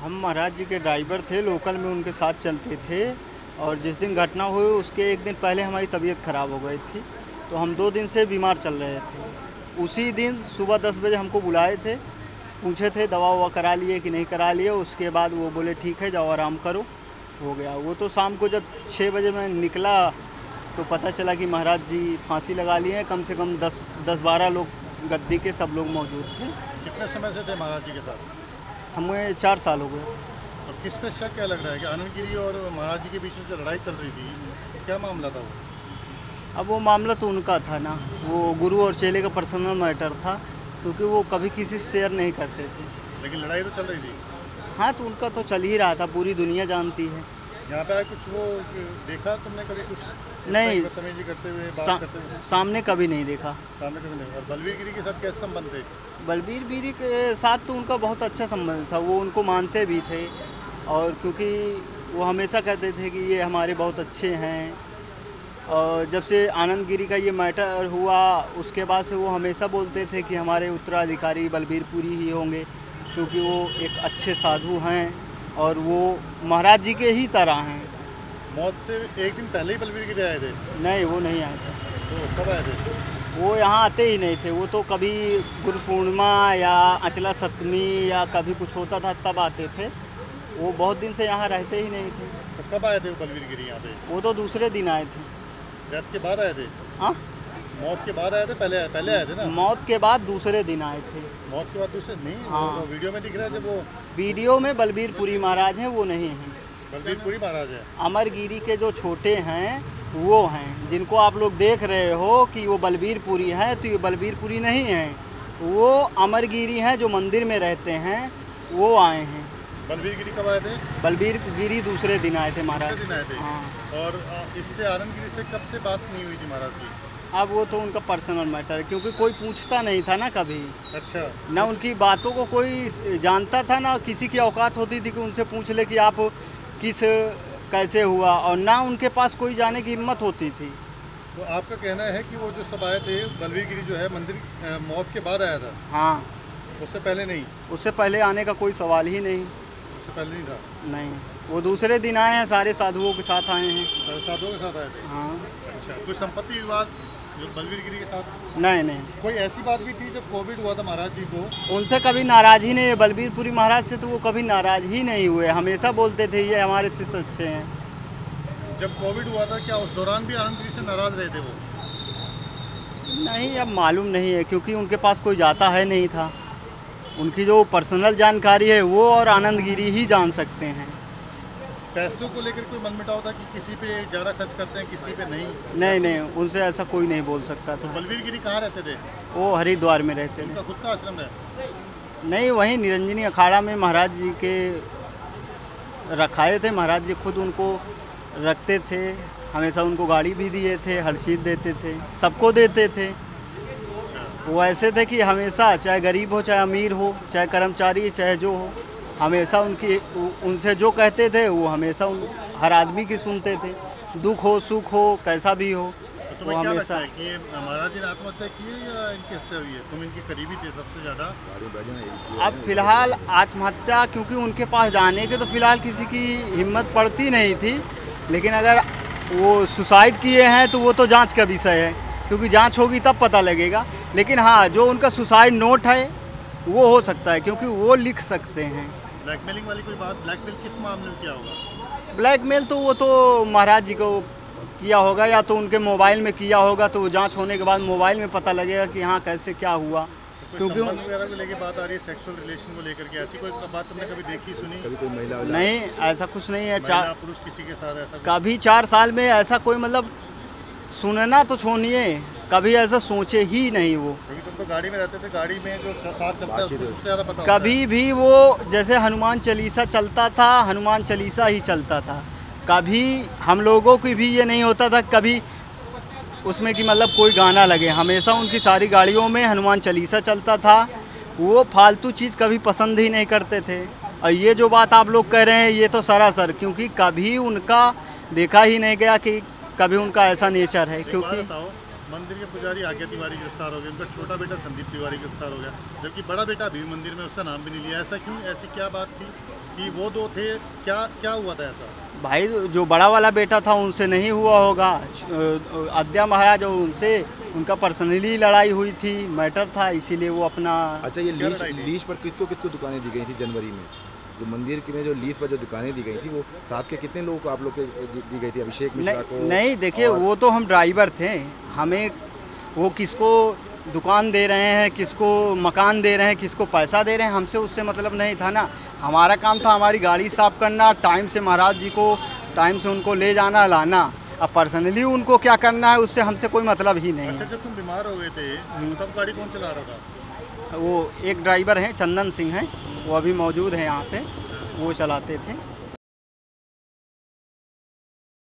हम महाराज जी के ड्राइवर थे, लोकल में उनके साथ चलते थे। और जिस दिन घटना हुई उसके एक दिन पहले हमारी तबीयत ख़राब हो गई थी, तो हम 2 दिन से बीमार चल रहे थे। उसी दिन सुबह 10 बजे हमको बुलाए थे, पूछे थे दवा ववा करा लिए कि नहीं करा लिए। उसके बाद वो बोले ठीक है जाओ आराम करो, हो गया। वो तो शाम को जब 6 बजे मैं निकला तो पता चला कि महाराज जी फांसी लगा लिए हैं। कम से कम 10-12 लोग गद्दी के सब लोग मौजूद थे। कितने समय से थे महाराज जी के साथ? हमें 4 साल हो गए। और किस पे शक क्या लग रहा है कि आनंद गिरी और महाराज जी के बीच में जो लड़ाई चल रही थी, तो क्या मामला था वो? अब वो मामला तो उनका था ना, वो गुरु और चेले का पर्सनल मैटर था, क्योंकि वो कभी किसी से शेयर नहीं करते थे। लेकिन लड़ाई तो चल रही थी। हाँ, तो उनका तो चल ही रहा था, पूरी दुनिया जानती है। यहाँ पे कुछ वो देखा तुमने कभी कुछ नहीं, बदतमीजी करते हुए, बात करते हुए? सामने कभी नहीं देखा। सामने कभी नहीं। और बलवीर गिरी के साथ कैसे संबंध थे? बलबीर गिरी के साथ तो उनका बहुत अच्छा संबंध था, वो उनको मानते भी थे। और क्योंकि वो हमेशा कहते थे कि ये हमारे बहुत अच्छे हैं। और जब से आनंद गिरी का ये मैटर हुआ उसके बाद से वो हमेशा बोलते थे कि हमारे उत्तराधिकारी बलबीरपुरी ही होंगे, क्योंकि वो एक अच्छे साधु हैं और वो महाराज जी के ही तरह हैं। मौत से एक दिन पहले ही बलवीर गिरी आए थे? नहीं, वो नहीं आए थे। तो कब आए थे? वो यहाँ आते ही नहीं थे। वो तो कभी गुरु पूर्णिमा या अचला सप्तमी या कभी कुछ होता था तब आते थे। वो बहुत दिन से यहाँ रहते ही नहीं थे। तो कब आए थे वो बलवीर गिरी यहाँ पे? वो तो दूसरे दिन आए थे। डेथ के बाद आए थे? हाँ, मौत के बाद आए थे? पहले आए थे ना? मौत के बाद दूसरे दिन आए थे। मौत के बाद दूसरे नहीं? हाँ। वो वीडियो में दिख रहा है जब वो वीडियो में बलबीरपुरी महाराज हैं, वो नहीं हैं। बलवीरपुरी महाराज है। अमरगिरी के जो छोटे हैं वो हैं, जिनको आप लोग देख रहे हो कि वो बलबीरपुरी है, तो ये बलबीरपुरी नहीं हैं। वो अमरगिरी हैं जो मंदिर में रहते हैं, वो आए हैं। बलवीर गिरी कब आए थे? बलबीर गिरी दूसरे दिन आए थे महाराज। दूसरे दिन आए थे। हाँ। और इससे आनंद गिरी से कब से बात नहीं हुई थी महाराज की? अब वो तो उनका पर्सनल मैटर है, क्योंकि कोई पूछता नहीं था ना कभी। अच्छा। ना उनकी बातों को कोई जानता था, ना किसी की औकात होती थी कि उनसे पूछ ले कि आप किस कैसे हुआ, और ना उनके पास कोई जाने की हिम्मत होती थी। तो आपका कहना है कि वो जो सब आए थे, बलवीर गिरी जो है मंदिर मौत के बाद आया था? हाँ, उससे पहले नहीं? उससे पहले आने का कोई सवाल ही नहीं। उससे पहले नहीं था? नहीं, वो दूसरे दिन आए हैं, सारे साधुओं के साथ आए हैं। साधुओं के साथ आए थे? हाँ। अच्छा, कोई संपत्ति विवाद जो बलवीर गिरी के साथ? नहीं नहीं, कोई ऐसी बात भी थी जब कोविड हुआ था महाराज जी को? उनसे कभी नाराज ही नहीं है। बलबीरपुरी महाराज से तो वो कभी नाराज ही नहीं हुए, हमेशा बोलते थे ये हमारे शिष्य अच्छे हैं। जब कोविड हुआ था क्या उस दौरान भी आनंद गिरी से नाराज रहे थे वो? नहीं, अब मालूम नहीं है, क्योंकि उनके पास कोई जाता है नहीं था। उनकी जो पर्सनल जानकारी है वो और आनंद गिरी ही जान सकते हैं। पैसों को लेकर कोई मनमुटाव था कि किसी पे ज़्यादा खर्च करते हैं, किसी पे नहीं? नहीं नहीं, उनसे ऐसा कोई नहीं बोल सकता तो था। बलवीर गिरी कहाँ रहते थे? वो हरिद्वार में रहते उनका थे। खुद का आश्रम है? नहीं, वहीं निरंजनी अखाड़ा में महाराज जी के रखाए थे। महाराज जी खुद उनको रखते थे, हमेशा उनको गाड़ी भी दिए थे, हर चीज़ देते थे, सबको देते थे। वो ऐसे थे कि हमेशा चाहे गरीब हो, चाहे अमीर हो, चाहे कर्मचारी, चाहे जो हो, हमेशा उनसे जो कहते थे वो हमेशा हर आदमी की सुनते थे। दुख हो सुख हो कैसा भी हो, तो वो तुम्हें क्या लगता हमेशा। है कि महाराज जी ने आत्महत्या की है या इनकी हत्या हुई है? तुम इनके करीबी थे सबसे ज़्यादा। अब फिलहाल आत्महत्या, क्योंकि उनके पास जाने के तो फिलहाल किसी की हिम्मत पड़ती नहीं थी, लेकिन अगर वो सुसाइड किए हैं तो वो तो जांच का विषय है, क्योंकि जांच होगी तब पता लगेगा। लेकिन हाँ, जो उनका सुसाइड नोट है वो हो सकता है, क्योंकि वो लिख सकते हैं। ब्लैकमेलिंग वाली कोई बात? ब्लैकमेल किस मामले में किया होगा? ब्लैकमेल तो वो तो महाराज जी को किया होगा, या तो उनके मोबाइल में किया होगा, तो जांच होने के बाद मोबाइल में पता लगेगा कि हाँ कैसे क्या हुआ। तो क्योंकि संबंध वगैरह को लेकर बात आ रही है, सेक्सुअल रिलेशन को लेकर के, ऐसी कोई बात तुमने कभी देखी सुनी? कभी कोई महिला नहीं, ऐसा कुछ नहीं है। महिला पुरुष किसी के साथ ऐसा कभी 4 साल में ऐसा कोई, मतलब सुनना तो छोड़िए, कभी ऐसा सोचे ही नहीं वो। क्योंकि तुम तो गाड़ी में रहते थे, गाड़ी में जो साथ चलता है उसको सबसे ज़्यादा पता होता है। कभी भी वो जैसे हनुमान चालीसा चलता था, हनुमान चालीसा ही चलता था। कभी हम लोगों की भी ये नहीं होता था कभी उसमें कि मतलब कोई गाना लगे, हमेशा उनकी सारी गाड़ियों में हनुमान चालीसा चलता था। वो फालतू चीज़ कभी पसंद ही नहीं करते थे। और ये जो बात आप लोग कह रहे हैं ये तो सरासर, क्योंकि कभी उनका देखा ही नहीं गया कि कभी उनका ऐसा नेचर है। एक बात क्योंकि बताओ, मंदिर के पुजारी आज्ञा तिवारी गिरफ्तार हो गए, उनका छोटा बेटा संदीप तिवारी गिरफ्तार हो गया, जबकि बड़ा बेटा अभी भी मंदिर में, उसका नाम भी नहीं लिया। ऐसा क्यों? ऐसी क्या बात थी कि वो दो थे? क्या क्या हुआ था ऐसा? भाई जो बड़ा वाला बेटा था उनसे नहीं हुआ होगा, अद्या महाराज और उनसे उनका पर्सनली लड़ाई हुई थी, मैटर था, इसीलिए वो अपना। अच्छा, ये क्या लड़ाई थी? लीज पर किसको किसको दुकानें दी गई थी जनवरी में? जो मंदिर की में जो लीज पर जो दुकानें दी गई थी, वो साथ के कितने लोगों को आप लोग के दी गई थी? अभिषेक मिश्रा को? नहीं देखिए, और- वो तो हम ड्राइवर थे, हमें वो किसको दुकान दे रहे हैं, किसको मकान दे रहे हैं, किसको पैसा दे रहे हैं, हमसे उससे मतलब नहीं था ना। हमारा काम था हमारी गाड़ी साफ करना, टाइम से महाराज जी को टाइम से उनको ले जाना लाना। अब पर्सनली उनको क्या करना है उससे हमसे कोई मतलब ही नहीं अच्छा, है। जब तुम बीमार हो गए थे तब गाड़ी कौन चला रहा था? वो एक ड्राइवर हैं, चंदन सिंह हैं, वो अभी मौजूद हैं यहाँ पे, वो चलाते थे।